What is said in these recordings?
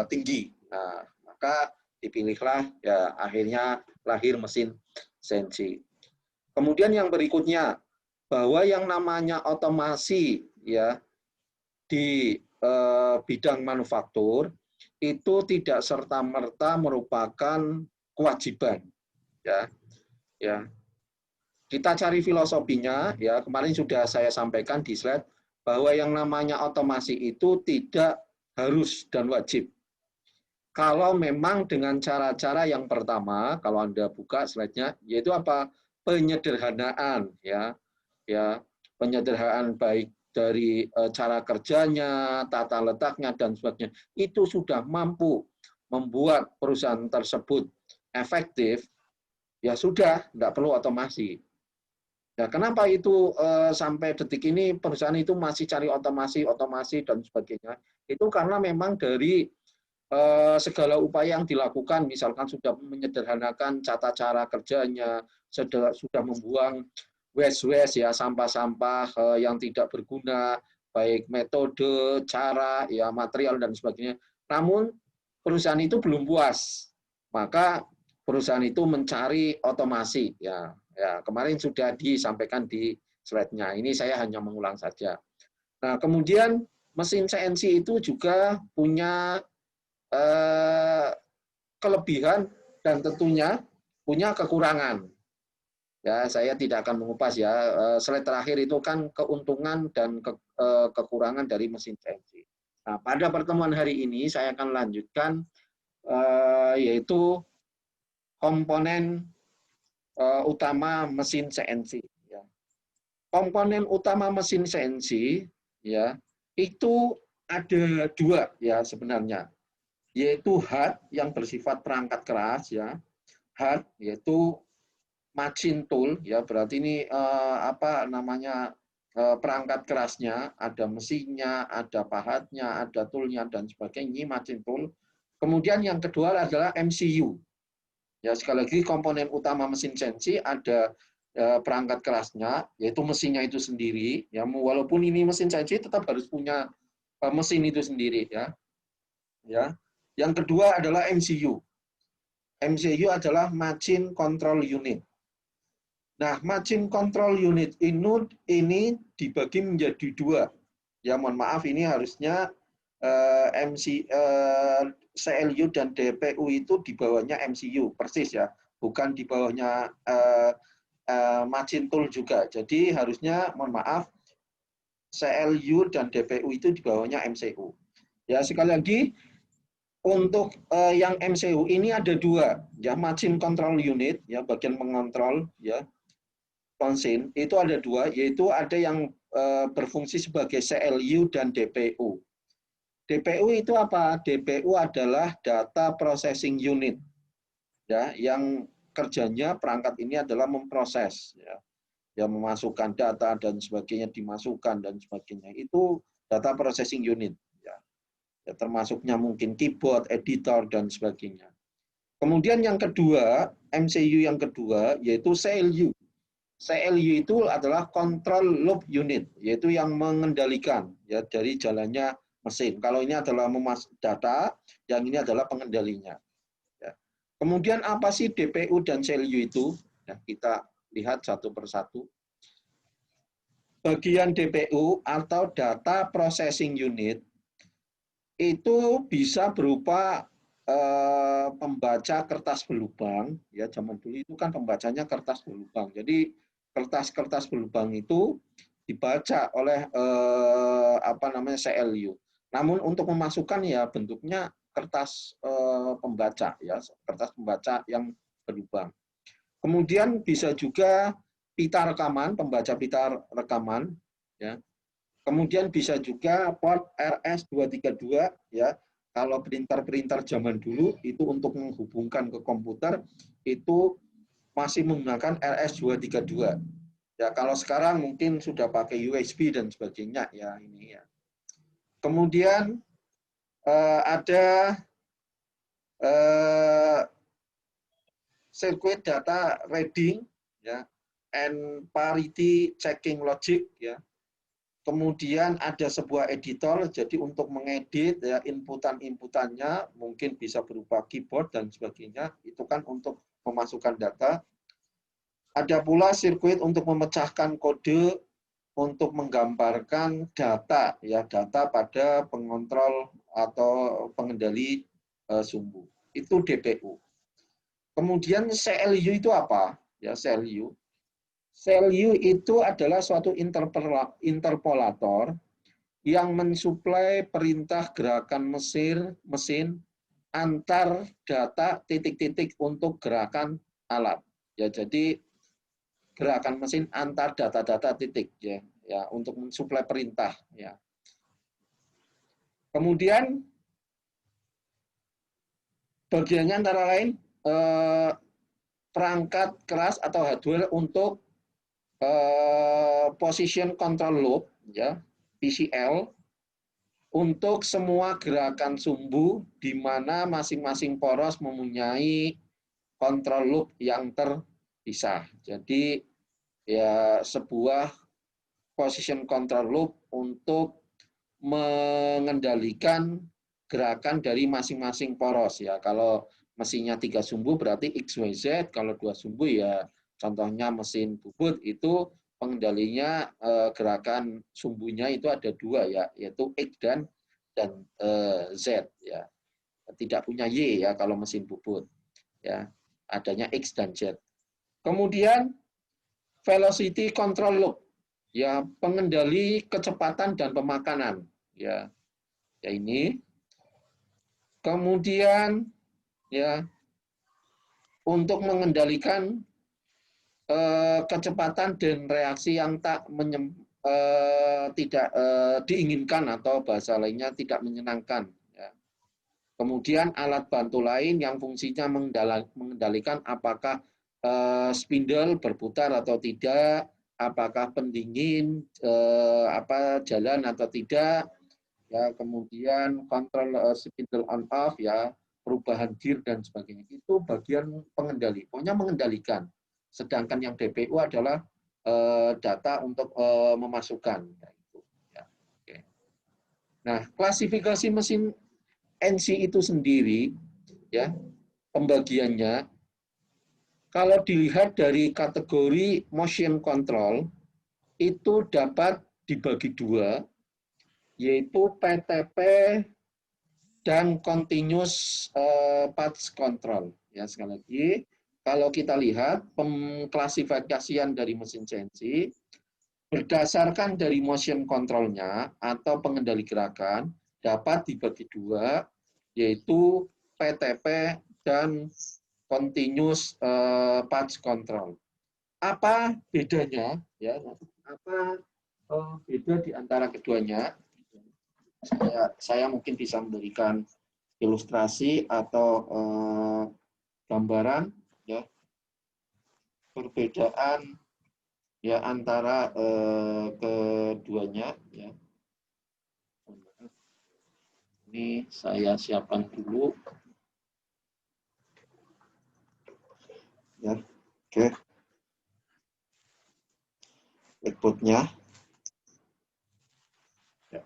tinggi. Nah, maka dipilihlah ya akhirnya lahir mesin CNC. Kemudian yang berikutnya, bahwa yang namanya otomasi ya di bidang manufaktur itu tidak serta-merta merupakan kewajiban ya. Ya. Kita cari filosofinya ya, kemarin sudah saya sampaikan di slide bahwa yang namanya otomasi itu tidak harus dan wajib. Kalau memang dengan cara-cara yang pertama, kalau Anda buka slide-nya, yaitu apa? Penyederhanaan ya. Ya, penyederhanaan baik dari cara kerjanya, tata letaknya dan sebagainya. Itu sudah mampu membuat perusahaan tersebut efektif, ya sudah, tidak perlu otomasi. Ya, kenapa itu sampai detik ini perusahaan itu masih cari otomasi dan sebagainya? Itu karena memang dari segala upaya yang dilakukan, misalkan sudah menyederhanakan tata cara kerjanya, sudah membuang waste ya, sampah-sampah yang tidak berguna, baik metode, cara, ya material dan sebagainya. Namun perusahaan itu belum puas, maka perusahaan itu mencari otomasi. Ya, kemarin sudah disampaikan di slide-nya. Ini saya hanya mengulang saja. Nah, kemudian mesin CNC itu juga punya kelebihan dan tentunya punya kekurangan. Ya, saya tidak akan mengupas ya. Slide terakhir itu kan keuntungan dan kekurangan dari mesin CNC. Nah, pada pertemuan hari ini saya akan lanjutkan yaitu komponen utama mesin CNC. Ya. Komponen utama mesin CNC ya itu ada dua ya sebenarnya, yaitu hard yang bersifat perangkat keras ya, hard yaitu machine tool ya, berarti ini apa namanya perangkat kerasnya, ada mesinnya, ada pahatnya, ada toolnya dan sebagainya, ini machine tool. Kemudian yang kedua adalah MCU. Ya, sekali lagi komponen utama mesin CNC ada perangkat kerasnya, yaitu mesinnya itu sendiri. Ya, walaupun ini mesin CNC tetap harus punya mesin itu sendiri. Ya, ya. Yang kedua adalah MCU. MCU adalah Machine Control Unit. Nah, Machine Control Unit ini dibagi menjadi dua. Ya, mohon maaf, ini harusnya CLU dan DPU itu di bawahnya MCU, persis ya. Bukan di bawahnya Machine Tool juga. Jadi harusnya, mohon maaf, CLU dan DPU itu di bawahnya MCU. Ya, sekali lagi, untuk yang MCU ini ada dua, ya, Machine Control Unit, ya, bagian mengontrol, ya, mesin itu ada dua, yaitu ada yang berfungsi sebagai CLU dan DPU. DPU itu apa? DPU adalah Data Processing Unit, ya, yang kerjanya perangkat ini adalah memproses, ya, memasukkan data dan sebagainya, dimasukkan dan sebagainya. Itu Data Processing Unit, ya, termasuknya mungkin keyboard, editor dan sebagainya. Kemudian yang kedua, MCU yang kedua yaitu CLU. CLU itu adalah Control Loop Unit, yaitu yang mengendalikan ya dari jalannya mesin. Kalau ini adalah data, yang ini adalah pengendalinya. Ya. Kemudian apa sih DPU dan CLU itu? Ya, kita lihat satu persatu. Bagian DPU atau Data Processing Unit itu bisa berupa pembaca kertas berlubang. Ya, zaman dulu itu kan pembacanya kertas berlubang. Jadi kertas-kertas berlubang itu dibaca oleh apa namanya CLU. Namun untuk memasukkan ya bentuknya kertas pembaca ya, kertas pembaca yang berlubang. Kemudian bisa juga pita rekaman, pembaca pita rekaman ya. Kemudian bisa juga port RS-232 ya. Kalau printer-printer zaman dulu itu untuk menghubungkan ke komputer itu masih menggunakan RS-232. Ya, kalau sekarang mungkin sudah pakai USB dan sebagainya ya ini ya. Kemudian ada circuit data reading ya and parity checking logic ya. Kemudian ada sebuah editor, jadi untuk mengedit ya inputan-inputannya mungkin bisa berupa keyboard dan sebagainya. Itu kan untuk memasukkan data. Ada pula sirkuit untuk memecahkan kode untuk menggambarkan data ya data pada pengontrol atau pengendali sumbu. Itu DPU. Kemudian CLU itu apa? Ya CLU. CLU itu adalah suatu interpolator yang mensuplai perintah gerakan mesin antar data titik-titik untuk gerakan alat. Ya, jadi gerakan mesin antar data-data titik ya, ya untuk mensuplai perintah ya. Kemudian bagiannya antara lain perangkat keras atau hardware untuk position control loop ya, PCL untuk semua gerakan sumbu di mana masing-masing poros mempunyai control loop yang terpisah. Jadi ya sebuah position control loop untuk mengendalikan gerakan dari masing-masing poros ya. Kalau mesinnya 3 sumbu berarti XYZ, kalau 2 sumbu ya contohnya mesin bubut itu pengendalinya gerakan sumbunya itu ada 2 ya, yaitu X dan Z ya. Tidak punya Y ya kalau mesin bubut ya. Adanya X dan Z. Kemudian velocity control loop ya, pengendali kecepatan dan pemakanan ya. Ya ini. Kemudian ya untuk mengendalikan kecepatan dan reaksi yang tidak diinginkan atau bahasa lainnya tidak menyenangkan ya. Kemudian alat bantu lain yang fungsinya mengendalikan apakah spindle berputar atau tidak, apakah pendingin jalan atau tidak ya, kemudian kontrol spindle on off ya, perubahan gear dan sebagainya. Itu bagian pengendali, pokoknya mengendalikan. Sedangkan yang DPU adalah data untuk memasukkan. Ya. Oke. Nah, klasifikasi mesin NC itu sendiri, ya pembagiannya, kalau dilihat dari kategori motion control, itu dapat dibagi 2, yaitu PTP dan continuous path control. Ya, sekali lagi, kalau kita lihat pengklasifikasian dari mesin CNC berdasarkan dari motion controlnya atau pengendali gerakan dapat dibagi 2, yaitu PTP dan continuous path control. Apa bedanya? Ya, apa beda di antara keduanya? Saya mungkin bisa memberikan ilustrasi atau gambaran ya perbedaan ya antara keduanya ya. Ini saya siapkan dulu ya. Oke. Outputnya ya.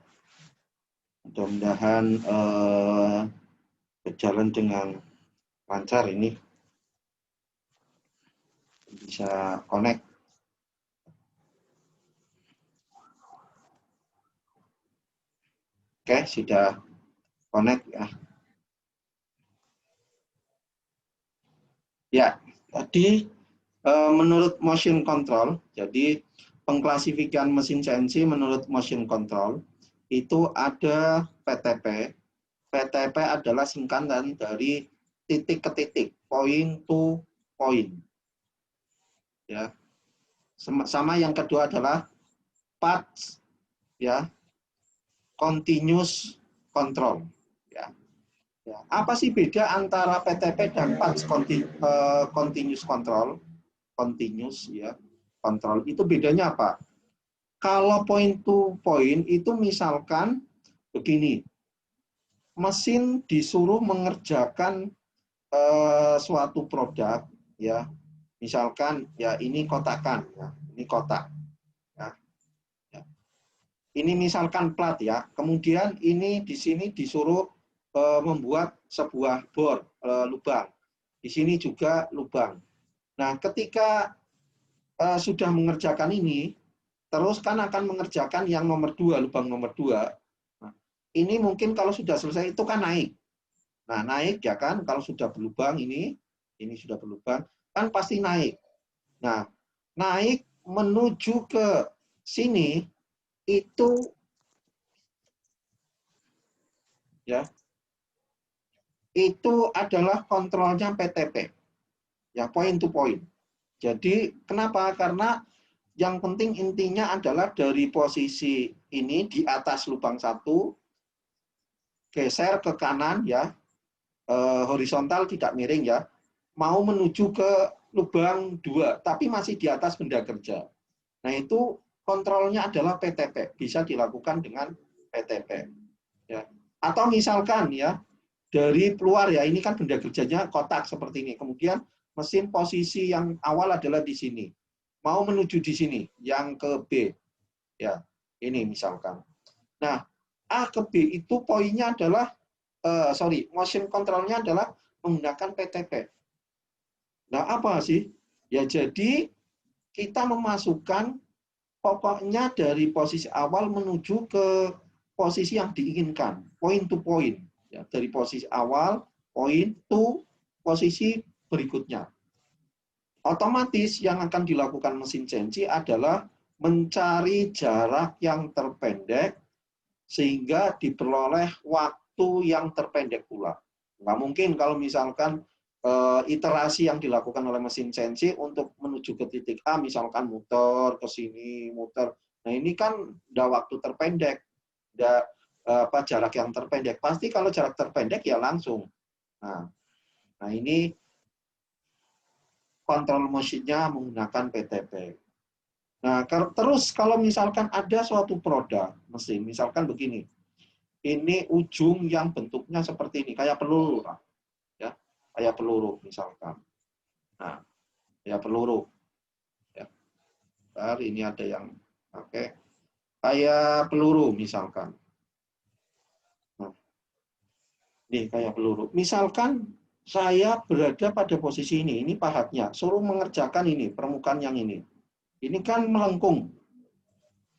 Mudah-mudahan berjalan dengan lancar, ini bisa connect. Oke, sudah connect ya. Ya, tadi menurut motion control, jadi pengklasifikan mesin CNC menurut motion control itu ada PTP. PTP adalah singkatan dari titik ke titik, point to point. Ya. Sama yang kedua adalah path ya, continuous control ya. Ya. Apa sih beda antara PTP dan path continuous control? Continuous ya, control itu bedanya apa? Kalau point to point itu misalkan begini, mesin disuruh mengerjakan suatu produk ya, misalkan ya ini kotakan ya, ini kotak ya. Ya. Ini misalkan plat ya. Kemudian ini di sini disuruh membuat sebuah bor lubang. Di sini juga lubang. Nah, ketika sudah mengerjakan ini, terus kan akan mengerjakan yang nomor 2, lubang nomor 2. Nah, ini mungkin kalau sudah selesai itu kan naik. Nah, naik ya kan, kalau sudah berlubang ini sudah berlubang, kan pasti naik. Nah, naik menuju ke sini itu ya, itu adalah kontrolnya PTP. Ya, point to point. Jadi, kenapa? Karena yang penting intinya adalah dari posisi ini di atas lubang 1 geser ke kanan ya, horizontal tidak miring ya, mau menuju ke lubang 2 tapi masih di atas benda kerja. Nah, itu kontrolnya adalah PTP, bisa dilakukan dengan PTP ya. Atau misalkan ya, dari keluar ya, ini kan benda kerjanya kotak seperti ini. Kemudian mesin posisi yang awal adalah di sini. Mau menuju di sini, yang ke B. Ya, ini misalkan. Nah, A ke B itu poinnya adalah motion controlnya adalah menggunakan PTP. Nah, apa sih? Ya, jadi kita memasukkan pokoknya dari posisi awal menuju ke posisi yang diinginkan, point to point. Ya, dari posisi awal, point to posisi berikutnya. Otomatis yang akan dilakukan mesin CNC adalah mencari jarak yang terpendek sehingga diperoleh waktu yang terpendek pula. Nggak mungkin kalau misalkan iterasi yang dilakukan oleh mesin CNC untuk menuju ke titik A, misalkan muter ke sini, muter. Nah, ini kan udah waktu terpendek, udah jarak yang terpendek. Pasti kalau jarak terpendek ya langsung. Nah ini kontrol motionnya menggunakan PTP. Nah, terus kalau misalkan ada suatu produk mesin, misalkan begini, ini ujung yang bentuknya seperti ini, kayak peluru, ya, kayak peluru misalkan. Nah, kayak peluru. Ya. Bentar, ini ada yang pakai kayak peluru misalkan. Nah, ini kayak peluru. Misalkan saya berada pada posisi ini pahatnya, suruh mengerjakan ini, permukaan yang ini. Ini kan melengkung.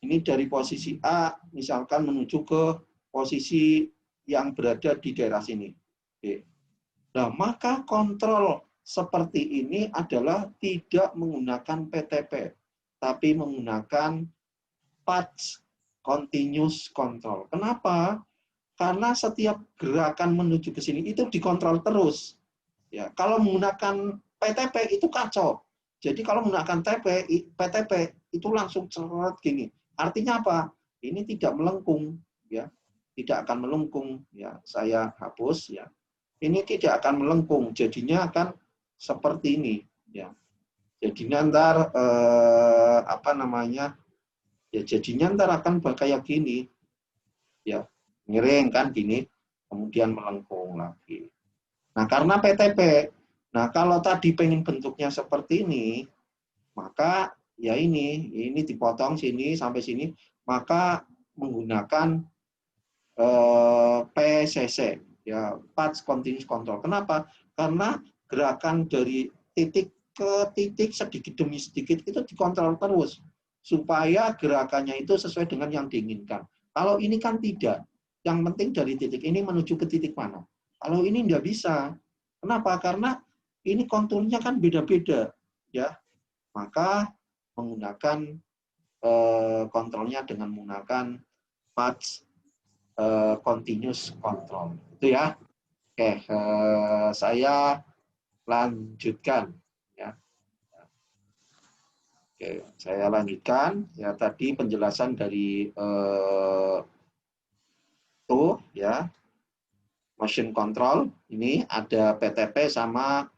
Ini dari posisi A, misalkan menuju ke posisi yang berada di daerah sini. Oke. Nah, maka kontrol seperti ini adalah tidak menggunakan PTP, tapi menggunakan Path Continuous Control. Kenapa? Karena setiap gerakan menuju ke sini itu dikontrol terus. Ya, kalau menggunakan PTP itu kacau. Jadi kalau menggunakan PTP itu langsung seret gini. Artinya apa? Ini tidak melengkung, ya, tidak akan melengkung. Ya, saya hapus. Ya, ini tidak akan melengkung. Jadinya akan seperti ini. Ya, jadinya ntar apa namanya? Ya, jadinya ntar akan kayak gini. Ya, miring kan gini, kemudian melengkung lagi. Nah, karena PTP, nah kalau tadi pengen bentuknya seperti ini, maka ya ini dipotong sini sampai sini, maka menggunakan PCC, ya, Path Continuous Control. Kenapa? Karena gerakan dari titik ke titik sedikit demi sedikit itu dikontrol terus supaya gerakannya itu sesuai dengan yang diinginkan. Kalau ini kan tidak. Yang penting dari titik ini menuju ke titik mana. Kalau ini tidak bisa. Kenapa? Karena ini konturnya kan beda-beda, ya. Maka menggunakan kontrolnya dengan menggunakan path continuous control. Itu ya. Oke, saya lanjutkan, ya. Oke, saya lanjutkan. Ya, tadi penjelasan dari tuh, ya, motion control. Ini ada PTP sama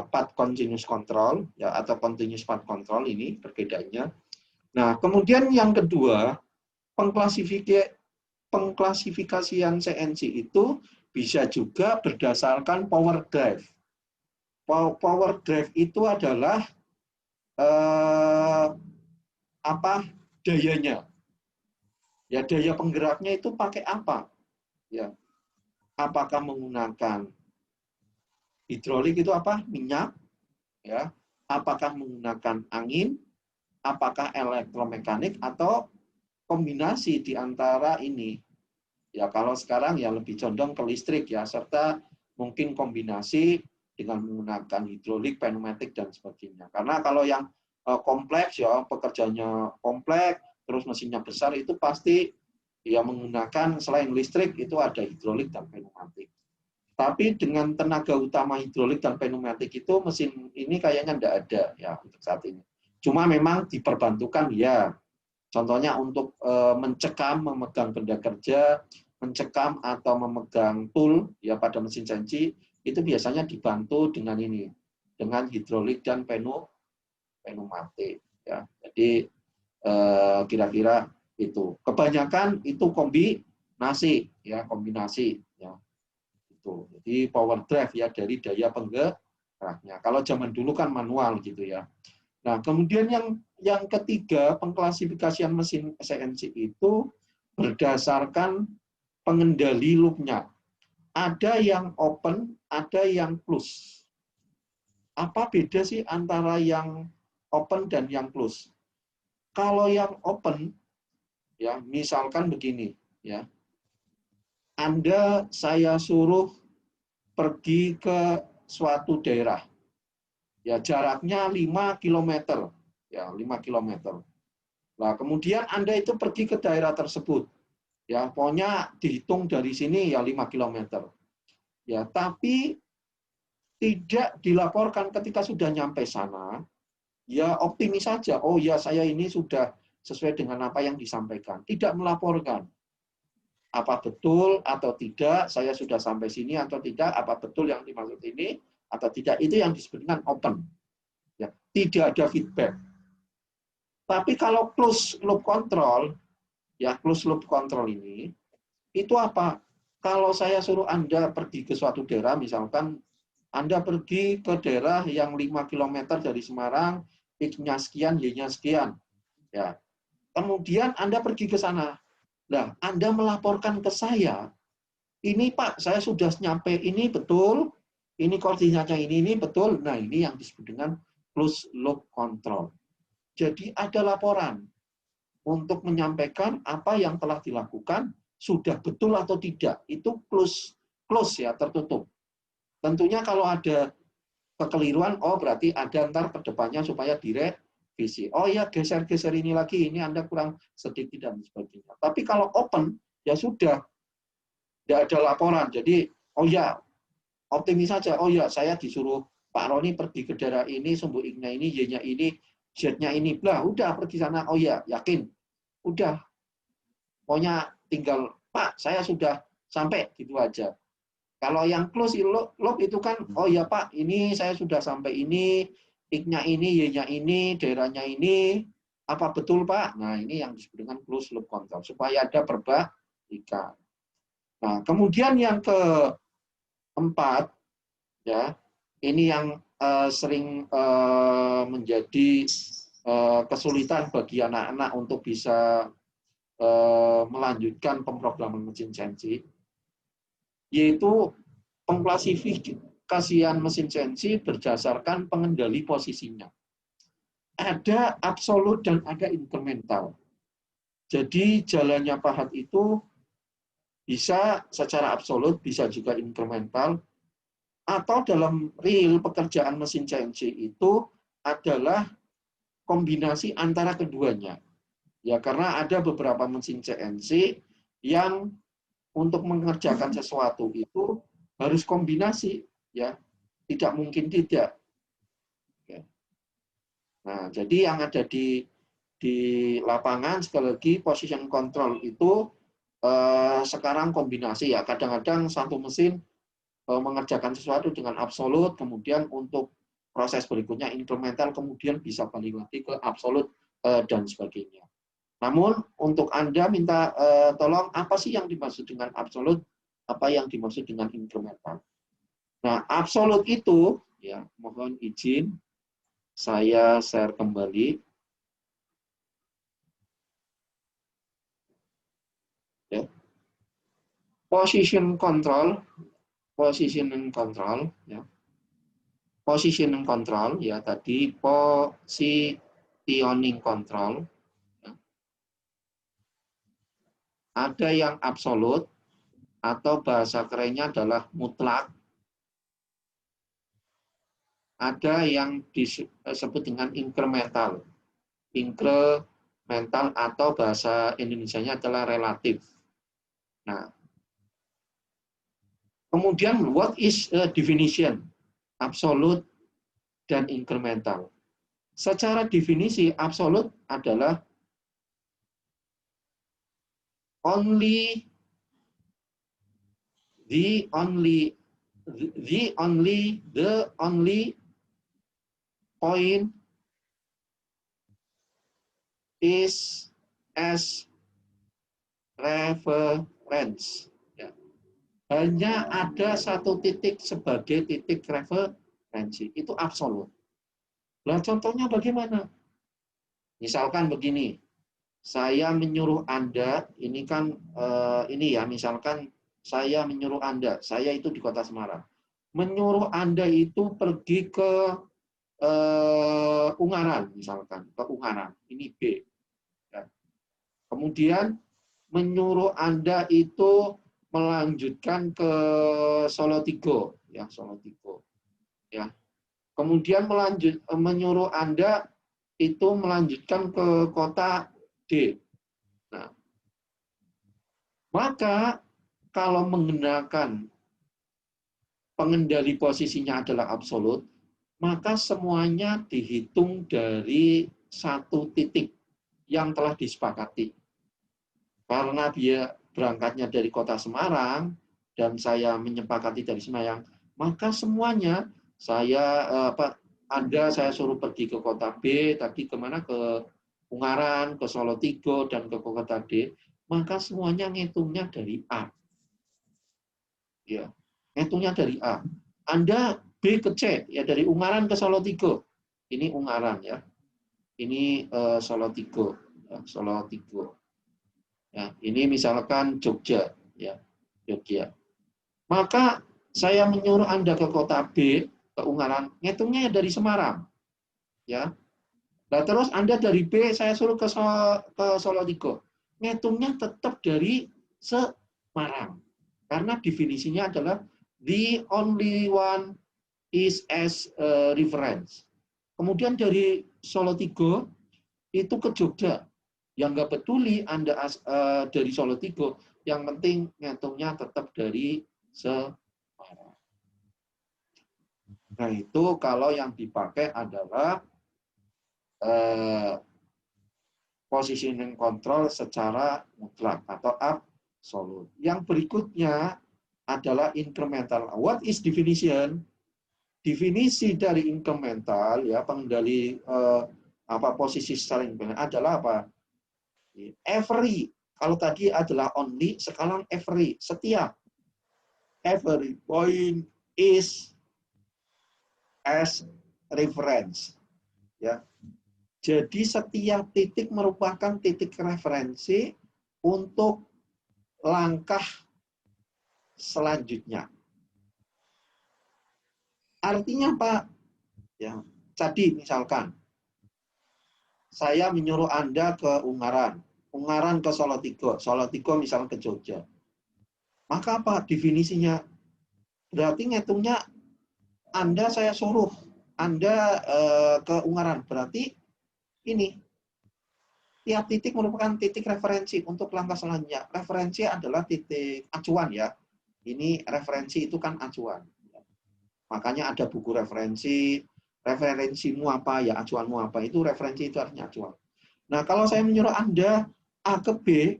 path continuous control, ya, atau continuous path control, ini perbedaannya. Nah, kemudian yang kedua, pengklasifikasian CNC itu bisa juga berdasarkan power drive. Power drive itu adalah apa dayanya. Ya, daya penggeraknya itu pakai apa? Ya, apakah menggunakan hidrolik itu apa? Minyak, ya. Apakah menggunakan angin? Apakah elektromekanik atau kombinasi di antara ini? Ya, kalau sekarang ya lebih condong ke listrik ya, serta mungkin kombinasi dengan menggunakan hidrolik, pneumatik dan sebagainya. Karena kalau yang kompleks ya, pekerjaannya kompleks, terus mesinnya besar itu pasti ya menggunakan selain listrik itu ada hidrolik dan pneumatik. Tapi dengan tenaga utama hidrolik dan pneumatik itu mesin ini kayaknya tidak ada ya untuk saat ini. Cuma memang diperbantukan ya. Contohnya untuk mencekam, memegang benda kerja, mencekam atau memegang tool ya pada mesin CNC itu biasanya dibantu dengan ini, dengan hidrolik dan pneumatik ya. Jadi kira-kira itu. Kebanyakan itu kombinasi ya, kombinasi ya. Itu. Jadi power drive ya dari daya penggeraknya. Kalau zaman dulu kan manual gitu ya. Nah, kemudian yang ketiga, pengklasifikasian mesin CNC itu berdasarkan pengendali loop-nya. Ada yang open, ada yang close. Apa beda sih antara yang open dan yang close? Kalau yang open, ya misalkan begini, ya, saya suruh pergi ke suatu daerah, ya jaraknya 5 kilometer, ya 5 kilometer. Nah, kemudian Anda itu pergi ke daerah tersebut. Ya, pokoknya dihitung dari sini ya 5 kilometer. Ya, tapi tidak dilaporkan ketika sudah nyampe sana, ya optimis saja. Oh ya, saya ini sudah sesuai dengan apa yang disampaikan. Tidak melaporkan. Apa betul atau tidak, saya sudah sampai sini atau tidak, apa betul yang dimaksud ini atau tidak, itu yang disebut dengan open. Ya, tidak ada feedback. Tapi kalau close loop control, ya close loop control ini, itu apa? Kalau saya suruh Anda pergi ke suatu daerah, misalkan Anda pergi ke daerah yang 5 kilometer dari Semarang, X-nya sekian, Y-nya sekian. Ya. Kemudian Anda pergi ke sana. Nah, Anda melaporkan ke saya, ini Pak, saya sudah nyampe ini betul, ini koordinatnya ini betul. Nah, ini yang disebut dengan closed loop control. Jadi ada laporan untuk menyampaikan apa yang telah dilakukan sudah betul atau tidak. Itu close ya, tertutup. Tentunya kalau ada kekeliruan, oh berarti ada ntar ke depannya supaya direvisi. Oh ya, geser-geser ini lagi, ini Anda kurang sedikit dan sebagainya. Tapi kalau open, ya sudah, tidak ada laporan. Jadi, oh ya, optimis saja. Oh ya, saya disuruh Pak Roni pergi ke daerah ini, sumbu X-nya ini, Y-nya ini, Z-nya ini. Blah, udah pergi sana. Oh ya, yakin. Udah. Pokoknya tinggal, Pak, saya sudah sampai, gitu aja. Kalau yang close loop itu kan, oh ya Pak, ini saya sudah sampai ini, X-nya ini, Y-nya ini, daerahnya ini, apa betul Pak? Nah, ini yang disebut dengan close loop control, supaya ada perbaikan. Nah, kemudian yang keempat, ya, ini yang sering menjadi kesulitan bagi anak-anak untuk bisa melanjutkan pemrograman mesin CNC, yaitu pengklasifikasian mesin CNC berdasarkan pengendali posisinya. Ada absolut dan ada incremental. Jadi jalannya pahat itu bisa secara absolut, bisa juga incremental, atau dalam real pekerjaan mesin CNC itu adalah kombinasi antara keduanya. Ya, karena ada beberapa mesin CNC yang untuk mengerjakan sesuatu itu harus kombinasi, ya, tidak mungkin tidak. Nah, jadi yang ada di lapangan sekali lagi position control itu sekarang kombinasi ya. Kadang-kadang satu mesin mengerjakan sesuatu dengan absolut, kemudian untuk proses berikutnya incremental, kemudian bisa balik lagi ke absolut dan sebagainya. Namun untuk Anda minta tolong apa sih yang dimaksud dengan absolut, apa yang dimaksud dengan incremental. Nah, absolut itu ya, mohon izin saya share kembali. Position control, positioning control, ya. Positioning control, ya tadi positioning control. Ya. Ada yang absolut, atau bahasa kerennya adalah mutlak. Ada yang disebut dengan incremental. Incremental atau bahasa Indonesianya adalah relatif. Nah, kemudian what is a definition? Absolute dan incremental. Secara definisi, absolute adalah the only point is as reference. Ya. Hanya ada satu titik sebagai titik referensi. Itu absolut. Nah, contohnya bagaimana? Misalkan begini, saya menyuruh Anda, ini kan ini ya, misalkan saya menyuruh Anda, saya itu di Kota Semarang, menyuruh Anda itu pergi ke Ungaran, misalkan ke Ungaran, ini B. Ya. Kemudian menyuruh Anda itu melanjutkan ke Solotigo, ya Solotigo, ya. Kemudian menyuruh Anda itu melanjutkan ke kota D. Nah, maka kalau menggunakan pengendali posisinya adalah absolut, maka semuanya dihitung dari satu titik yang telah disepakati. Karena dia berangkatnya dari kota Semarang dan saya menyepakati dari Semarang, maka semuanya saya suruh pergi ke kota B, tadi kemana, ke Ungaran, ke Solotigo, dan ke kota D, maka semuanya ngitungnya dari A. Ya, ngitungnya dari A. Anda B ke C, ya dari Ungaran ke Solotigo. Ini Ungaran ya. Ini Solotigo, ya, Solotigo. Ya, ini misalkan Jogja, ya, Jogja. Maka saya menyuruh Anda ke kota B, ke Ungaran, ngitungnya dari Semarang, ya. Nah, terus Anda dari B, saya suruh ke Solotigo, ngitungnya tetap dari Semarang, karena definisinya adalah the only one is as a reference. Kemudian dari Solotigo itu ke Jogja, yang nggak peduli Anda dari Solotigo, yang penting ngitungnya tetap dari Semarang. Nah, itu kalau yang dipakai adalah positioning control secara mutlak atau absolut. Yang berikutnya adalah incremental. What is definition? Definisi dari incremental, ya, pengendali posisi secara incremental adalah apa? Every. Kalau tadi adalah only, sekarang every, setiap. Every point is as reference. Ya. Jadi setiap titik merupakan titik referensi untuk langkah selanjutnya. Artinya Pak, ya, jadi misalkan saya menyuruh Anda ke Ungaran, Ungaran ke Solotigo, Solotigo misalnya ke Jogja. Maka apa definisinya? Berarti ngitungnya Anda saya suruh Anda ke Ungaran, berarti ini tiap titik merupakan titik referensi untuk langkah selanjutnya. Referensi adalah titik acuan ya. Ini referensi itu kan acuan. Makanya ada buku referensi, referensimu apa ya, acuanmu apa, itu referensi, itu artinya acuan. Nah, kalau saya menyuruh Anda A ke B,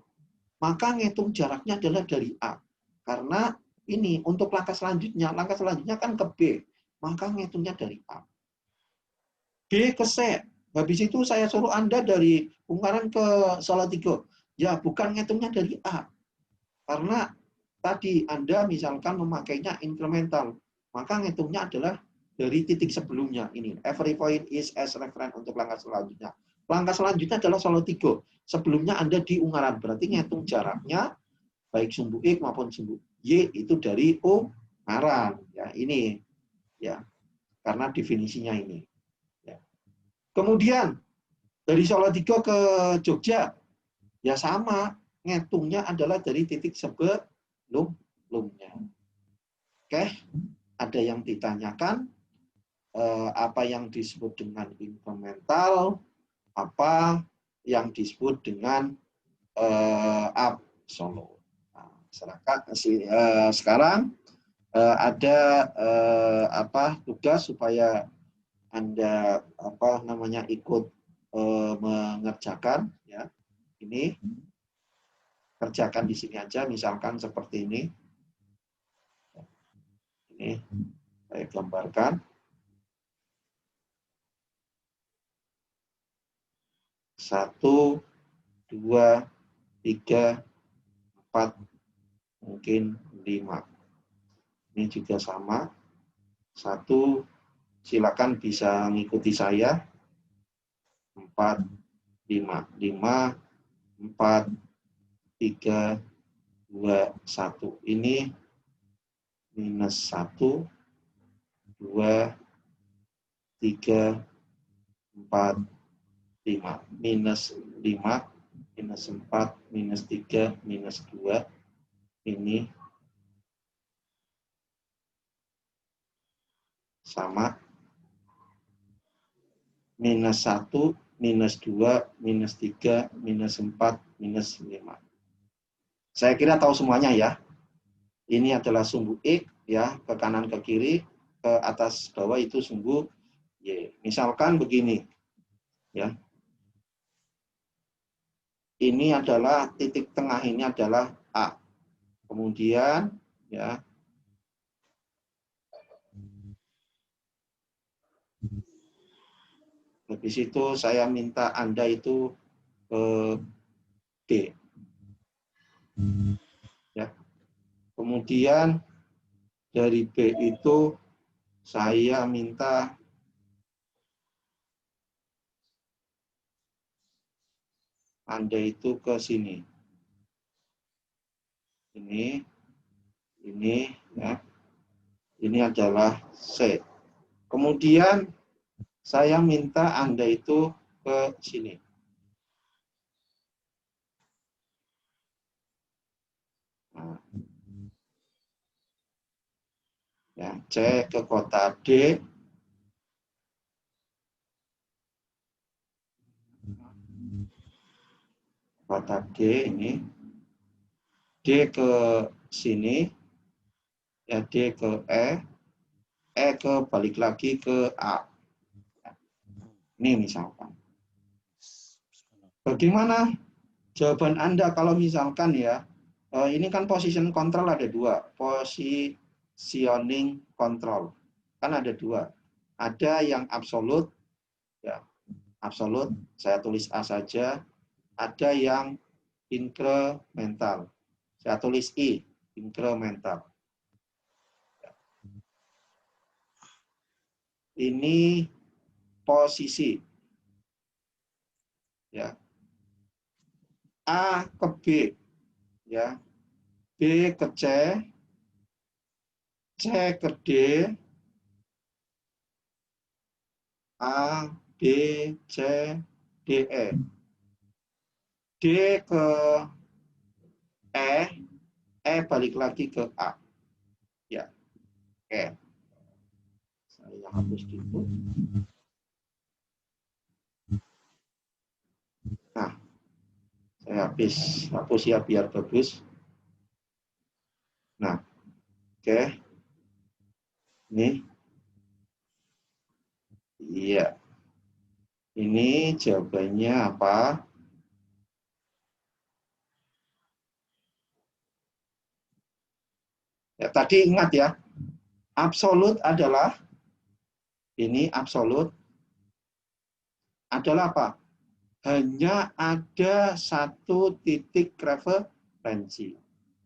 maka ngitung jaraknya adalah dari A. Karena ini untuk langkah selanjutnya kan ke B, maka ngitungnya dari A. B ke C, habis itu saya suruh Anda dari Ungaran ke Solotigo. Ya, bukan ngitungnya dari A. Karena tadi Anda misalkan memakainya incremental, maka ngitungnya adalah dari titik sebelumnya. Ini, every point is as reference untuk langkah selanjutnya. Langkah selanjutnya adalah Solotigo. Sebelumnya Anda di Ungaran, berarti ngitung jaraknya, baik sumbu X maupun sumbu Y itu dari Ungaran. Ya, ini ya, karena definisinya ini. Ya. Kemudian dari Salatiga ke Jogja, ya sama, ngitungnya adalah dari titik sebelumnya. Oke, ada yang ditanyakan apa yang disebut dengan incremental, apa yang disebut dengan absolut. Nah, sekarang ada tugas supaya Anda ikut mengerjakan, ya. Ini kerjakan di sini aja, misalkan seperti ini. Ini saya gambarkan. 1, 2, 3, 4, mungkin 5. Ini juga sama. 1, silakan bisa mengikuti saya. 4, 5, 5, 4, 3, 2, 1. Ini minus 1, 2, 3, 4, 5. Minus 5, minus 4, minus 3, minus 2. Ini sama. Minus 1, minus 2, minus 3, minus 4, minus 5. Saya kira tahu semuanya ya. Ini adalah sumbu X, ya, ke kanan ke kiri, ke atas bawah itu sumbu Y. Misalkan begini, ya. Ini adalah titik tengah, ini adalah A. Kemudian, ya, habis itu saya minta Anda itu D. Ya. Kemudian dari B itu saya minta Anda itu ke sini. Ini ya. Ini adalah C. Kemudian saya minta Anda itu ke sini. Nah. Ya, C ke kota D. Kota D ini. D ke sini. Ya, D ke E. E ke balik lagi ke A. Ini misalkan. Bagaimana jawaban Anda kalau misalkan ya, ini kan position control ada 2. Positioning control. Kan ada 2. Ada yang absolut, ya, absolut, saya tulis A saja. Ada yang incremental. Saya tulis I, incremental. Ini posisi. Ya. A ke B. Ya. B ke C. C ke D. A, B, C, D, E. D ke E. E balik lagi ke A. Ya. E. Saya hapus dulu. Nah, saya hapus ya biar bagus. Nah, oke. Ini. Iya. Ini jawabannya apa? Ya, tadi ingat ya, absolut adalah, ini absolut adalah apa? Hanya ada satu titik referensi.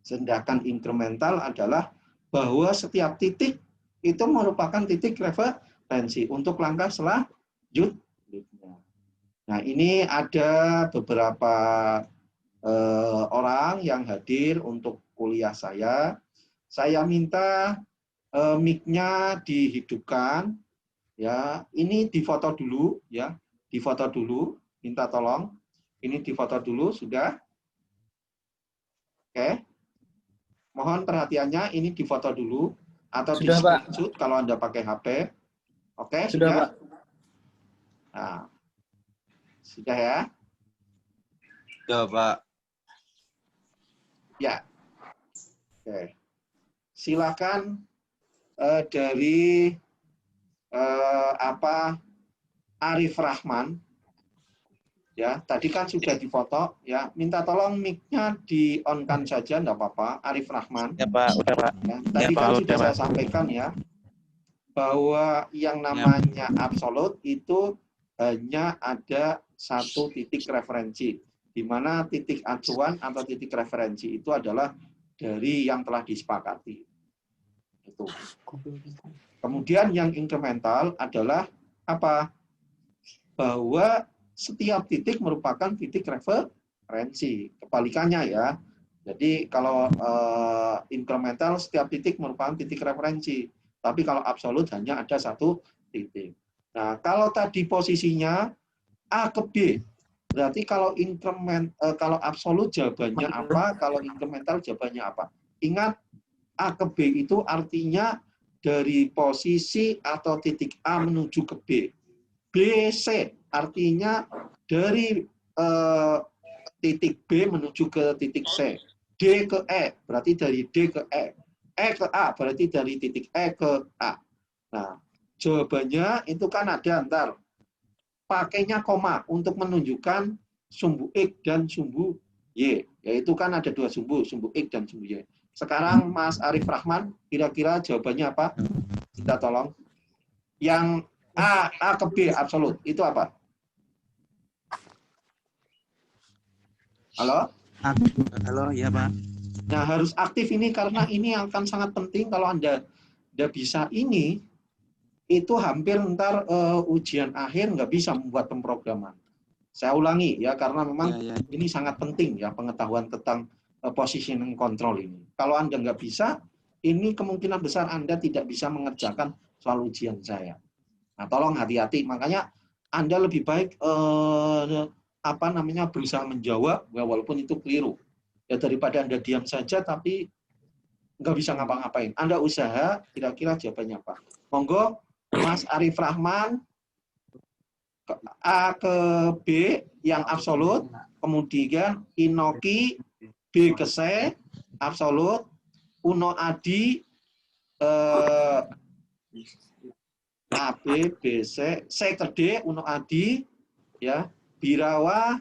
Sedangkan incremental adalah bahwa setiap titik itu merupakan titik referensi untuk langkah selanjutnya. Nah, ini ada beberapa orang yang hadir untuk kuliah saya. Saya minta mic-nya dihidupkan, ya. Ini difoto dulu, ya, difoto dulu. Minta tolong, ini difoto dulu, sudah. Oke. Mohon perhatiannya, ini difoto dulu atau di Sudah, Pak. screenshot kalau Anda pakai HP. Oke, Sudah, Pak. Nah, sudah ya? Sudah, Pak. Ya. Oke. Silakan dari Arif Rahman. Ya, tadi kan sudah difoto, ya. Minta tolong mic-nya di-on-kan saja, enggak apa-apa. Arif Rahman. Ya, Pak. Udah, Pak. Ya, tadi Ya, kan Pak. sudah Udah, saya Pak. sampaikan, ya, bahwa yang namanya absolut itu hanya ada satu titik referensi, di mana titik acuan atau titik referensi itu adalah dari yang telah disepakati. Itu. Kemudian yang incremental adalah apa? Bahwa setiap titik merupakan titik referensi. Kebalikannya, ya. Jadi kalau incremental setiap titik merupakan titik referensi. Tapi kalau absolut hanya ada satu titik. Nah, kalau tadi posisinya A ke B, berarti kalau kalau absolut jawabannya apa, kalau incremental jawabannya apa. Ingat, A ke B itu artinya dari posisi atau titik A menuju ke B. B, C artinya dari titik B menuju ke titik C. D ke E berarti dari D ke E. E ke A berarti dari titik E ke A. Nah, jawabannya itu kan ada antar. Pakainya koma untuk menunjukkan sumbu X dan sumbu Y. Yaitu kan ada dua sumbu X dan sumbu Y. Sekarang Mas Arif Rahman, kira-kira jawabannya apa? Kita tolong. Yang A ke B absolut, itu apa? Halo? Halo, ya, Pak. Nah, harus aktif ini karena ini akan sangat penting. Kalau Anda bisa ini, itu hampir ntar ujian akhir nggak bisa membuat pemrograman. Saya ulangi, ya, karena memang ini sangat penting, ya, pengetahuan tentang positioning control ini. Kalau Anda nggak bisa, ini kemungkinan besar Anda tidak bisa mengerjakan soal ujian saya. Nah, tolong hati-hati. Makanya Anda lebih baik berusaha menjawab, walaupun itu keliru. Ya, daripada Anda diam saja tapi nggak bisa ngapa-ngapain. Anda usaha, kira-kira jawabannya apa? Monggo, Mas Arif Rahman, A ke B yang absolut, kemudian Inoki B ke C absolut, Uno Adi A B B C ke D Uno Adi, ya, Birawa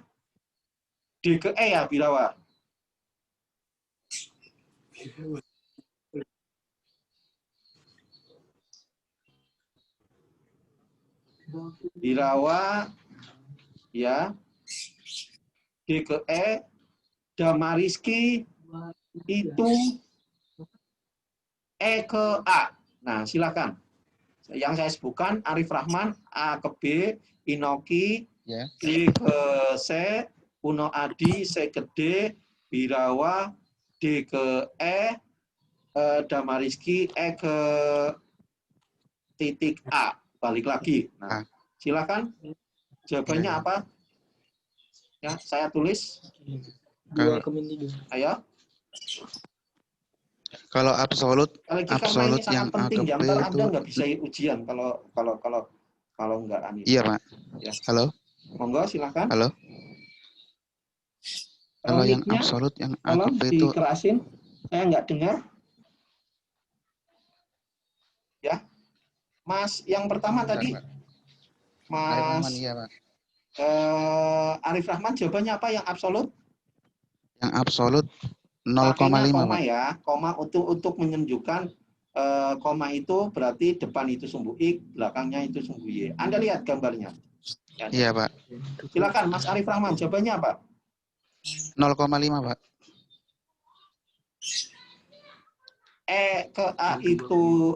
D ke E, ya, Birawa. Birawa, ya, D ke E, Damariski itu E ke A. Nah, silakan. Yang saya sebutkan, Arif Rahman A ke B, Inoki D ke C, Uno Adi C ke D, Birawa D ke E, Damariski E ke titik A. Balik lagi. Nah, silakan. Jawabannya apa? Ya, saya tulis. Ayo. Kalau absolut Karena ini sangat yang penting, A ke B ntar itu Anda nggak bisa ujian kalau nggak ani. iya, Pak. Ya. Halo. Monggo, silakan. Halo. Kalau yang absolut yang A ke B itu dikerasin. Saya nggak dengar. Ya. Mas, yang pertama tadi. Mas Arif Rahman, jawabannya apa yang absolut? Yang absolut 0,5, koma, Pak. Ya, koma untuk menunjukkan koma itu berarti depan itu sumbu X, belakangnya itu sumbu Y. Anda lihat gambarnya. Ya, iya, Pak. Silakan Mas Arif Rahman, jawabannya apa? 0,5, Pak. E ke A itu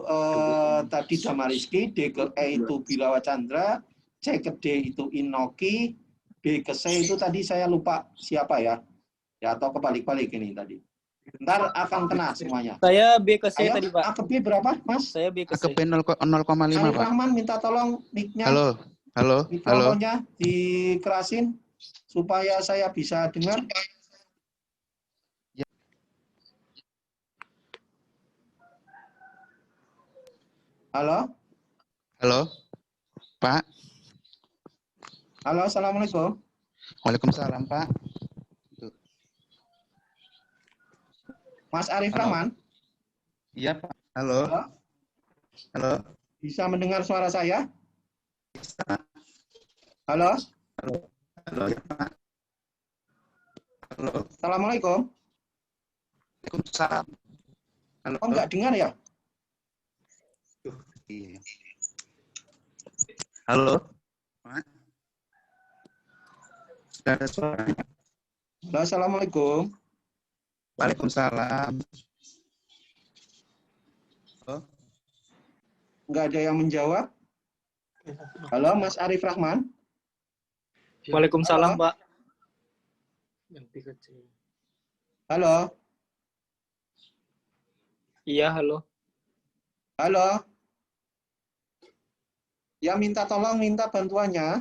tadi Damariski, D ke E itu Birawa Chandra, C ke D itu Inoki, B ke C itu tadi saya lupa siapa, ya. Ya, atau kebalik-balik ini tadi. Ntar akan kena semuanya. Saya B ke C Ayo, tadi, Pak. A ke B berapa, Mas? Saya B ke C. AKB 0,5 Arif Pak. Rahman minta tolong mic-nya, Halo, halo, halo. mikrofonnya dikerasin supaya saya bisa dengar. Halo? Halo, Pak. Halo, Assalamualaikum. Waalaikumsalam Pak. Mas Arif Halo. Rahman, Iya Pak. Halo, halo? halo. Bisa mendengar suara saya? Bisa. Halo? Halo ya Pak. Halo. Assalamualaikum. Waalaikumsalam. Halo. Oh, enggak dengar ya? Iya. Halo, Pak. Sudah ada suaranya. Halo, Assalamualaikum. Waalaikumsalam. Halo. Enggak ada yang menjawab? Halo, Mas Arif Rahman. Waalaikumsalam, Halo. Pak. Yang B ke C. Halo? Iya, halo. Halo? Yang minta tolong, minta bantuannya.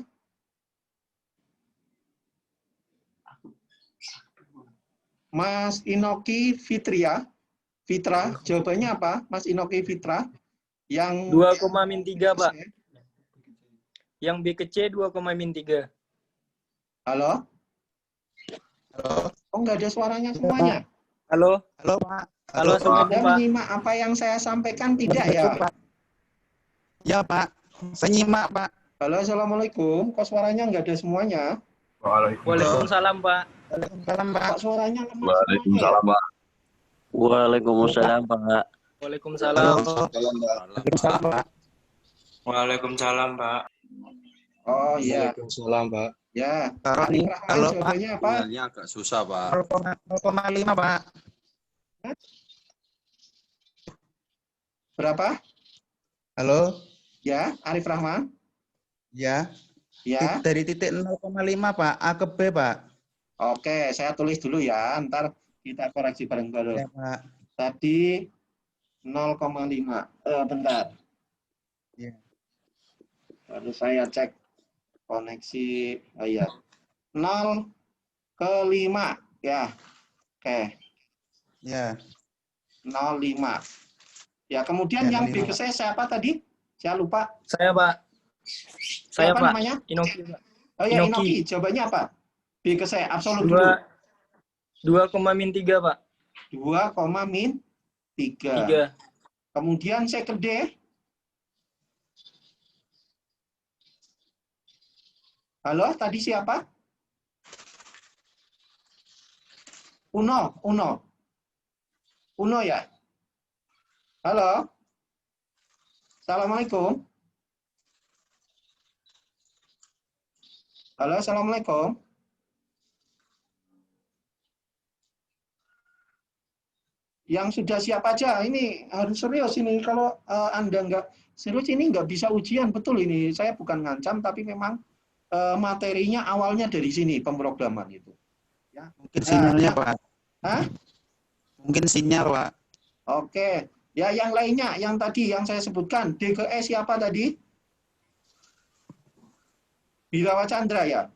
Mas Inoki Fitria. Fitra, jawabannya apa? Mas Inoki Fitra. Yang 2,-3, Pak. Yang B ke C 2,-3. Halo? Halo. Oh, enggak ada suaranya semuanya. Halo. Halo Pak. Halo, Anda Assalamualaikum, Pak. menyimak apa yang saya sampaikan tidak ya? Ya Pak. Saya nyimak Pak. Halo, Assalamualaikum. Kok suaranya enggak ada semuanya? Waalaikumsalam, Pak. Waalaikumsalam Pak. Kok suaranya lemah Waalaikumsalam, Pak. Waalaikumsalam, Pak. Waalaikumsalam. Waalaikumsalam Pak. Waalaikumsalam, Pak. Oh iya, Waalaikumsalam, Pak. ya. Halo, Arif Rahman halo, Pak. jawabannya apa? Sinyalnya agak susah, Pak. 0,5 Pak. Berapa? Halo. Ya, Arif Rahman. Ya. Ya. Dari titik 0,5 Pak. A ke B Pak. Oke, saya tulis dulu ya. Ntar kita koreksi bareng-bareng. Ya Pak. Tadi 0,5. Bentar. Ya. Harus saya cek koneksi. Oh iya. 0 ke 5. Ya. Oke. Ya. 0,5. Ya, kemudian Ya, yang B 0,5. ke C siapa tadi? Saya lupa. Saya, Pak. Saya, Siapa Pak. namanya? Inoki, Pak. Oh ya, Inoki. Inoki. Jawabannya apa? B ke C, absolut dulu. 2,-3, Pak. 2,-3. 3. Kemudian C ke D. Halo, tadi siapa? Uno. Uno ya? Halo? Assalamualaikum. Halo, Assalamualaikum. Yang sudah siap aja, ini harus serius ini. Kalau Anda nggak serius ini nggak bisa ujian, betul ini. Saya bukan ngancam, tapi memang materinya awalnya dari sini, pemrograman itu. Ya. Mungkin sinyalnya Nah, Pak. Hah? Mungkin sinyal Pak. Oke. Ya, yang lainnya, yang tadi yang saya sebutkan, D ke E siapa tadi? Birawa Chandra ya?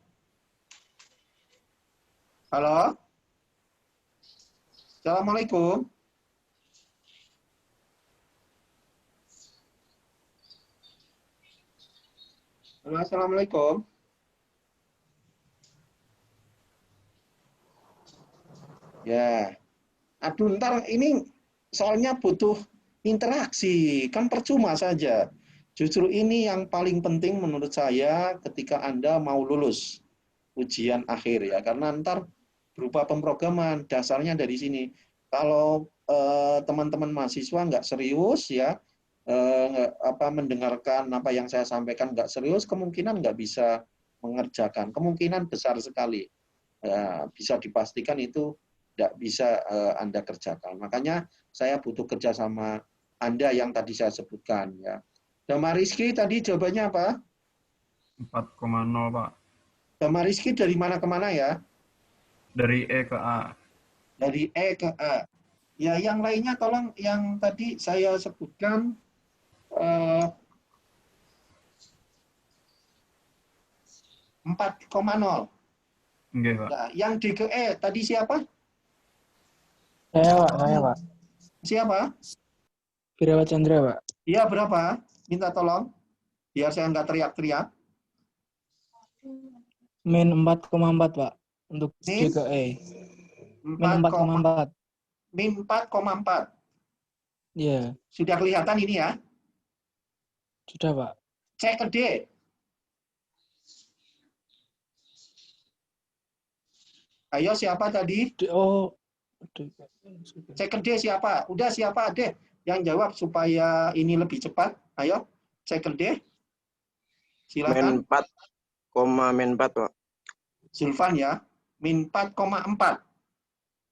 Halo? Assalamualaikum. Halo, Assalamualaikum. Ya. Aduh, ntar ini soalnya butuh interaksi, kan percuma saja. Justru ini yang paling penting menurut saya ketika Anda mau lulus ujian akhir ya, karena ntar berupa pemrograman, dasarnya dari sini. Kalau teman-teman mahasiswa nggak serius ya, mendengarkan apa yang saya sampaikan nggak serius, kemungkinan nggak bisa mengerjakan. Kemungkinan besar sekali. Bisa dipastikan itu tidak bisa Anda kerjakan. Makanya saya butuh kerjasama Anda yang tadi saya sebutkan ya. Damar Rizky tadi jawabannya apa? 4,0 Pak. Damar Rizky dari mana ke mana ya? Dari E ke A. Dari E ke A. Ya, yang lainnya tolong yang tadi saya sebutkan 4,0. Enggak, Pak. Nah, yang D ke E tadi siapa? Saya, Pak. Siapa? Firawa Chandra, Pak. Iya, berapa? Minta tolong. Biar saya nggak teriak-teriak. Min 4,4, Pak. Untuk Min D ke E. Min 4,4. Min 4,4. Iya, Sudah kelihatan ini ya? sudah, Pak. Cek ke D. Ayo, siapa tadi? Oh, Cek ke D siapa? Udah siapa? D yang jawab supaya ini lebih cepat. Ayo, cek ke D. Silakan. Min 4, Pak. Zulfan ya. Min 4,4.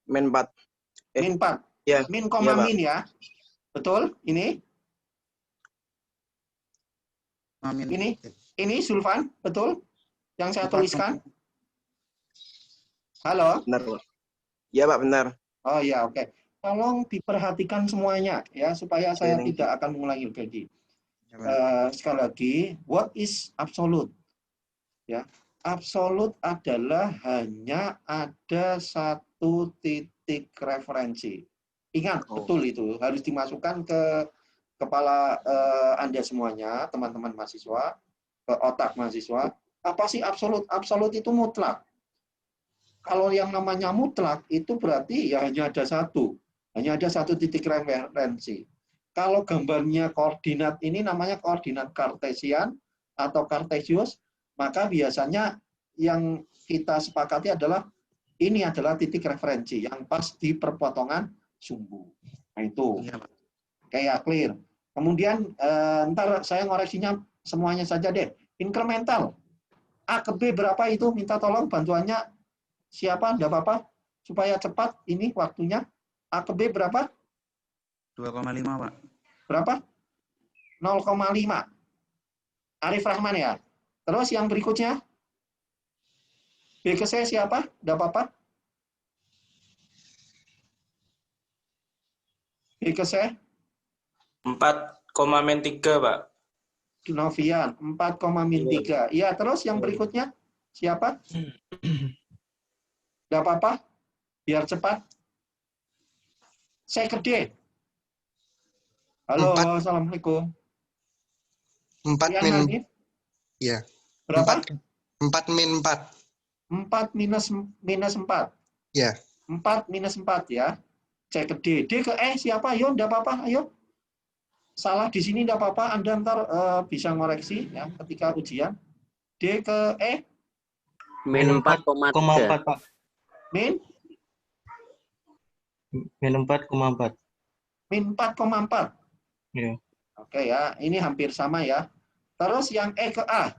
Min 4. Min 4. Ya. Min koma Pak. min ya. Betul? Ini? Ini Zulfan? Betul? Yang saya tuliskan? Halo? Benar, Pak. Ya, Pak, benar. Oh ya, oke. Tolong diperhatikan semuanya ya supaya saya Thank you. tidak akan mengulangi lagi. Sekali lagi, what is absolute? Ya, absolute adalah hanya ada satu titik referensi. Ingat, betul itu harus dimasukkan ke kepala Anda semuanya, teman-teman mahasiswa, ke otak mahasiswa. Apa sih absolute? Absolute itu mutlak. Kalau yang namanya mutlak itu berarti ya hanya ada satu titik referensi. Kalau gambarnya koordinat ini namanya koordinat kartesian atau kartesius, maka biasanya yang kita sepakati adalah ini adalah titik referensi yang pas di perpotongan sumbu. Nah itu, kayak clear. Kemudian ntar saya ngoreksinya semuanya saja deh. Incremental. A ke B berapa itu? Minta tolong bantuannya. Siapa? Enggak apa-apa. Supaya cepat ini waktunya. A ke B berapa? 2,5, Pak. Berapa? 0,5. Arif Rahman ya. Terus yang berikutnya? B ke C siapa? Enggak apa-apa. B ke C? 4,3, Pak. Novian, 4,3. Iya, terus yang berikutnya? Siapa? Enggak apa-apa. Biar cepat. Saya ke D. Halo, 4. Assalamualaikum. 4 Rian min Hanif, ya. berapa? 4 min 4. 4 minus 4. Ya. 4 minus 4 ya. Cek ke D. D ke E siapa? Ayo, enggak apa-apa. Ayo. Salah di sini enggak apa-apa. Anda ntar bisa ngoreksi ya ketika ujian. D ke E. Min 4,3. Pak. Min? Min 4,4. Min 4,4. Iya. Oke ya. Ini hampir sama ya. Terus yang E ke A.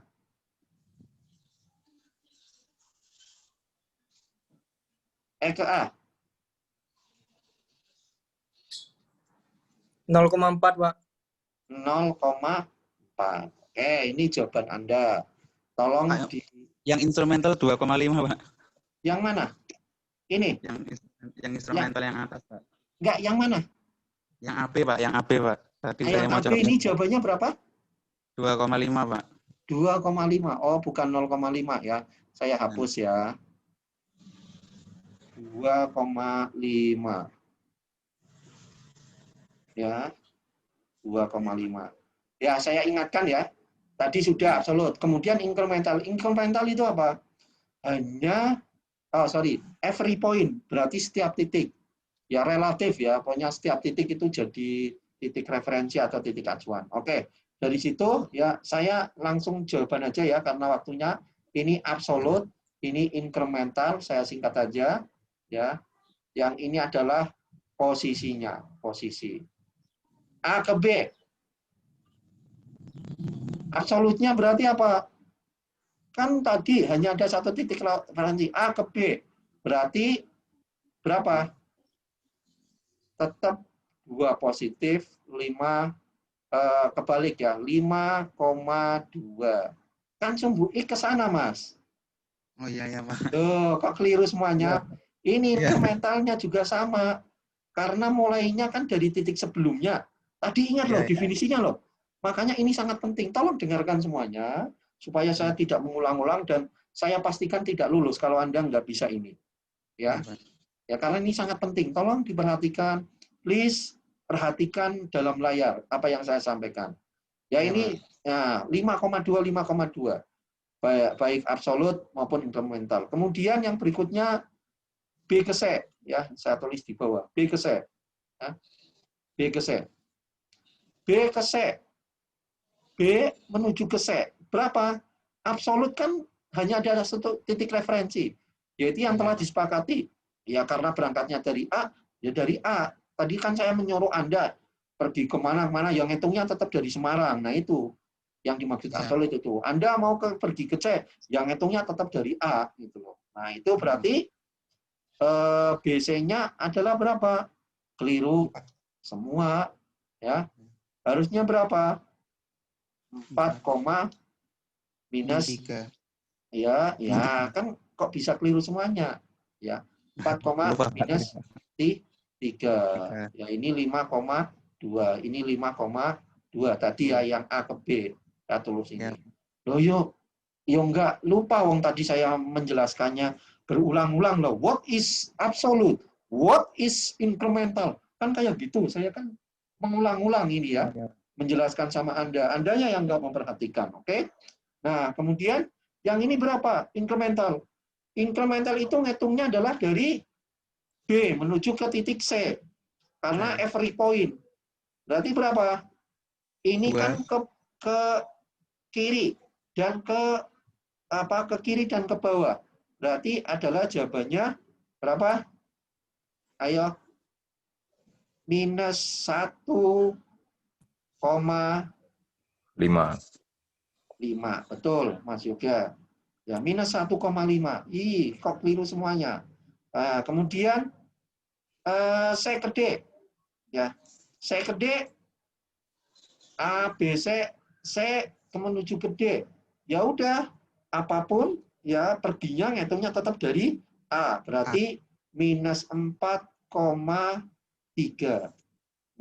E ke A. 0,4, Pak. 0,4. Oke, ini jawaban Anda. Tolong Ayo. di Yang instrumental 2,5, Pak. yang mana? Ini? Yang instrumental yang atas, Pak. Enggak, yang mana? Yang AB, Pak. Yang AB, Pak. Tadi saya Yang mau AB ini jawabannya berapa? 2,5, Pak. 2,5. Oh, bukan 0,5 ya. Saya hapus ya. 2,5. Ya. 2,5. Ya, saya ingatkan ya. Tadi sudah absolut. Kemudian incremental. Incremental itu apa? Hanya every point, berarti setiap titik. Ya relatif ya, pokoknya setiap titik itu jadi titik referensi atau titik acuan. Oke, dari situ ya saya langsung jawaban aja ya karena waktunya. Ini absolut, ini incremental, saya singkat aja ya. Yang ini adalah posisinya, posisi. A ke B. Absolutnya berarti apa? Kan tadi hanya ada satu titik referensi A ke B. Berarti berapa? Tetap 2 positif, 5 kebalik ya, 5,2. Kan sumbu I ke sana, Mas. Oh iya ya, Pak. Tuh, kok keliru semuanya? Ini Iya. incrementalnya juga sama. Karena mulainya kan dari titik sebelumnya. Tadi ingat loh Iya, iya. definisinya loh. Makanya ini sangat penting. Tolong dengarkan semuanya supaya saya tidak mengulang-ulang dan saya pastikan tidak lulus kalau Anda nggak bisa ini. Ya. Ya, karena ini sangat penting. Tolong diperhatikan. Please perhatikan dalam layar apa yang saya sampaikan. Ya, ini ya 5,2 5,2. Baik absolut maupun incremental. Kemudian yang berikutnya B ke C, ya, saya tulis di bawah. B ke C. Ya. B ke C. B ke C. B menuju ke C. Berapa? Absolut kan hanya ada satu titik referensi, yaitu yang telah disepakati. Ya, karena berangkatnya dari A, ya dari A. Tadi kan saya menyuruh Anda pergi kemana-mana, yang hitungnya tetap dari Semarang. Nah, itu yang dimaksud absolut itu. Anda mau pergi ke C, yang hitungnya tetap dari A. Gitu loh. Nah, itu berarti BC-nya adalah berapa? Keliru semua, ya. Harusnya berapa? 4, minus 3. ya kan kok bisa keliru semuanya, ya. 4, minus 3. Ya, ini 5,2, ini 5,2 tadi ya yang A ke B. Ya, tulis ini. Loh, yo enggak lupa wong tadi saya menjelaskannya berulang-ulang loh. What is absolute? What is incremental? Kan kayak gitu. Saya kan mengulang-ulang ini ya. Menjelaskan sama Anda. Andanya yang nggak memperhatikan. Oke? Nah, kemudian yang ini berapa? Incremental. Incremental itu ngitungnya adalah dari B menuju ke titik C. Karena every point. Berarti berapa? Ini kan ke kiri dan ke kiri dan ke bawah. Berarti adalah jawabannya berapa? Ayo. Minus 1,5. Betul, Mas Yoga. Ya, minus 1,5. Ih, kok keliru semuanya. Nah, kemudian C ke D. Ya, C ke D, A, B, C menuju ke D. Ya udah, apapun ya perginya ngitungnya tetap dari A. Berarti minus 4,3.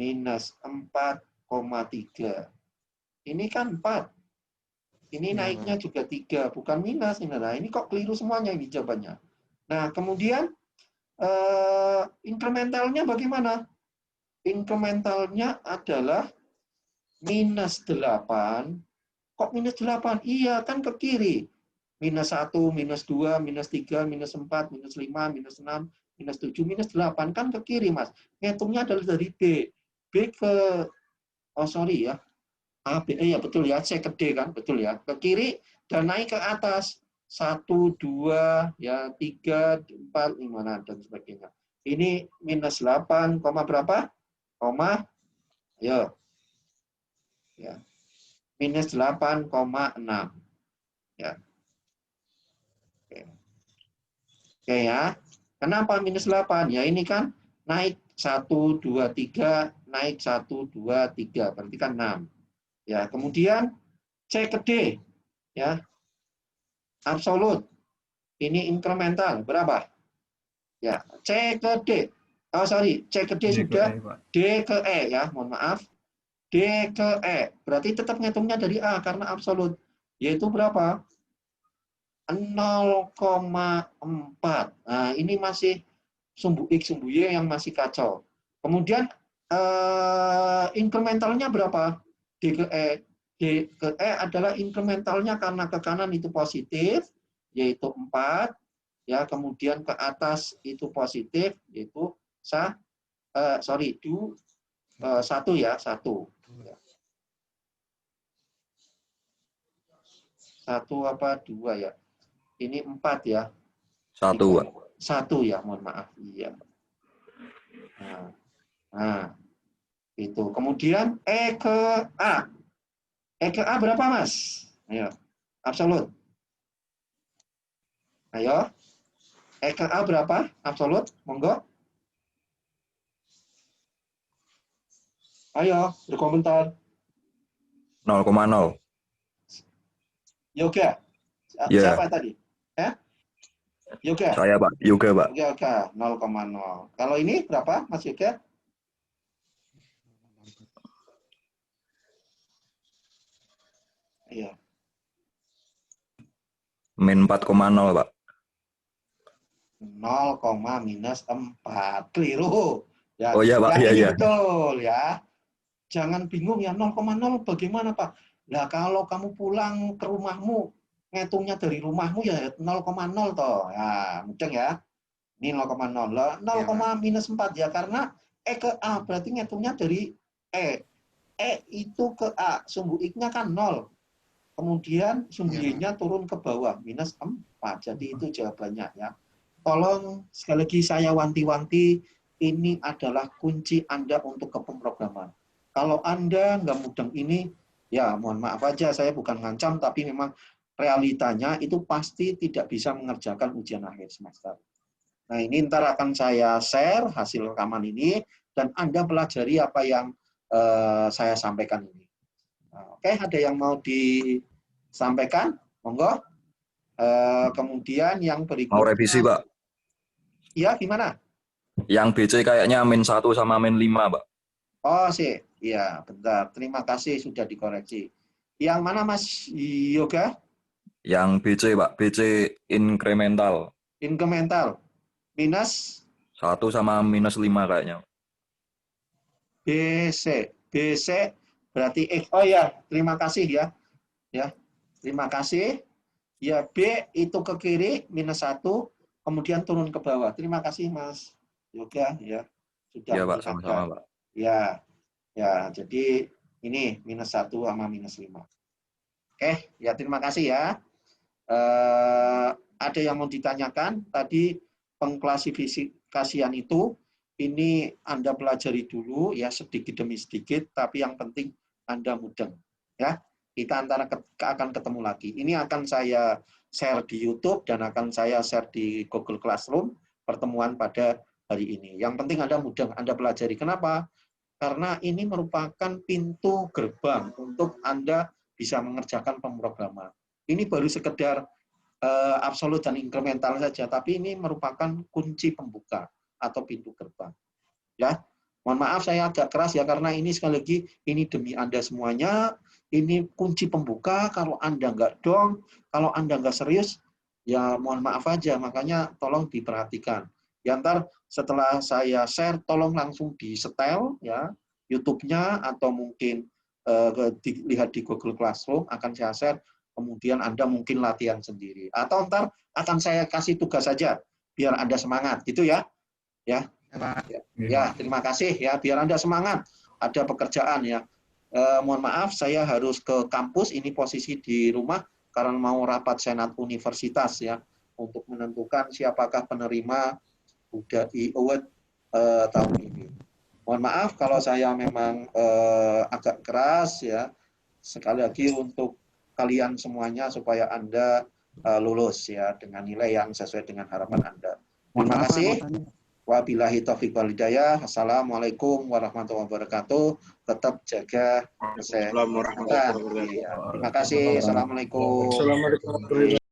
Minus 4,3. Ini kan 4. Ini naiknya juga 3, bukan minus. Nah, ini kok keliru semuanya ini jawabannya. Nah, kemudian incrementalnya bagaimana? Incrementalnya adalah minus 8. Kok minus 8? Iya, kan ke kiri. Minus 1, minus 2, minus 3, minus 4, minus 5, minus 6, minus 7, minus 8. Kan ke kiri, Mas. Ngitungnya adalah dari B. B ke, ya. A, B, ya betul ya. C ke D kan, betul ya. Ke kiri dan naik ke atas. 1, 2, ya 3, 4, 5, dan sebagainya. Ini minus 8, berapa? Ya. Minus 8,6. Ya. Oke ya. Kenapa minus 8? Ya ini kan naik 1, 2, 3, naik 1, 2, 3. Berarti kan 6. Ya, kemudian C ke D. Ya. Absolut. Ini incremental. Berapa? Ya, C ke D. C ke D sudah. D ke E ya, mohon maaf. D ke E. Berarti tetap ngitungnya dari A karena absolut. Yaitu berapa? 0,4. Nah, ini masih sumbu X, sumbu Y yang masih kacau. Kemudian incrementalnya berapa? D ke E. D ke E adalah incrementalnya karena ke kanan itu positif, yaitu 4. Ya, kemudian ke atas itu positif, yaitu 1 ya, 1. 1 apa 2 ya? Ini 4 ya. 1, Pak. 1 ya, mohon maaf. Iya. Nah, itu. Kemudian E ke A. E ke A berapa, Mas? Ayo. Absolut. Ayo. E ke A berapa? Absolut. Monggo. Ayo, berkomentar. 0,0. Yoga. Ya. Siapa tadi? Yoga? Saya Pak, Yoga Pak. Yoga 0,0. Kalau ini berapa Mas Yoga? Iya. Min 4,0 Pak. 0, minus 4. Keliru. Ya, Oh iya Pak, yang iya ini iya. betul ya. Jangan bingung ya 0,0 bagaimana Pak? Nah kalau kamu pulang ke rumahmu, ngitungnya dari rumahmu ya 0,0 toh. Ya, mudeng ya. Ini 0,0. Lah 0, minus 4 ya karena E ke A berarti ngitungnya dari E. E itu ke A, sumbu X-nya kan 0. Kemudian sumbu Y-nya turun ke bawah, minus 4. Jadi itu jawabannya ya. Tolong sekali lagi saya wanti-wanti, ini adalah kunci Anda untuk ke pemrograman. Kalau Anda nggak mudeng ini, ya mohon maaf aja, saya bukan ngancam, tapi memang realitanya itu pasti tidak bisa mengerjakan ujian akhir semester. Nah ini ntar akan saya share hasil rekaman ini, dan Anda pelajari apa yang saya sampaikan ini. Nah, oke, ada yang mau disampaikan? Monggo. Kemudian yang berikutnya. Mau revisi Pak. Iya, gimana? Yang BC kayaknya min 1 sama min 5 Pak. Oh, sih. Iya, bentar. Terima kasih sudah dikoreksi. Yang mana Mas Yoga? Yang BC Pak, BC incremental. Incremental. Minus 1 sama minus 5 kayaknya. BC. BC berarti X. Oh ya, terima kasih ya. Ya, terima kasih. Ya, B itu ke kiri, minus 1, kemudian turun ke bawah. Terima kasih Mas Yoga ya. Sudah Iya Pak, mengingatkan. sama-sama Pak. Ya, ya, jadi ini minus 1 sama minus 5. Oke, ya terima kasih ya. Ada yang mau ditanyakan? Tadi pengklasifikasian itu, ini Anda pelajari dulu ya sedikit demi sedikit, tapi yang penting Anda mudeng. Ya, kita akan ketemu lagi. Ini akan saya share di YouTube dan akan saya share di Google Classroom pertemuan pada hari ini. Yang penting Anda mudeng, Anda pelajari. Kenapa? Karena ini merupakan pintu gerbang untuk Anda bisa mengerjakan pemrograman. Ini baru sekedar absolut dan incremental saja, tapi ini merupakan kunci pembuka atau pintu gerbang. Ya, mohon maaf saya agak keras ya karena ini sekali lagi ini demi Anda semuanya. Ini kunci pembuka. Kalau Anda nggak dong, kalau Anda nggak serius, ya mohon maaf aja. Makanya tolong diperhatikan. Ya ntar setelah saya share, tolong langsung di-setel ya YouTube-nya atau mungkin dilihat di Google Classroom akan saya share. Kemudian Anda mungkin latihan sendiri. Atau ntar akan saya kasih tugas saja biar Anda semangat, gitu ya. Ya, ya terima kasih ya. Biar Anda semangat. Ada pekerjaan ya. Mohon maaf, saya harus ke kampus. Ini posisi di rumah karena mau rapat senat universitas ya untuk menentukan siapakah penerima UDAI Award tahun ini. Mohon maaf kalau saya memang agak keras ya. Sekali lagi untuk kalian semuanya supaya Anda lulus ya dengan nilai yang sesuai dengan harapan Anda. Terima kasih. Wabillahi taufiq wal hidayah. Assalamualaikum warahmatullahi wabarakatuh. Tetap jaga kesehatan. Terima kasih. Assalamualaikum. Assalamualaikum warahmatullahi wabarakatuh.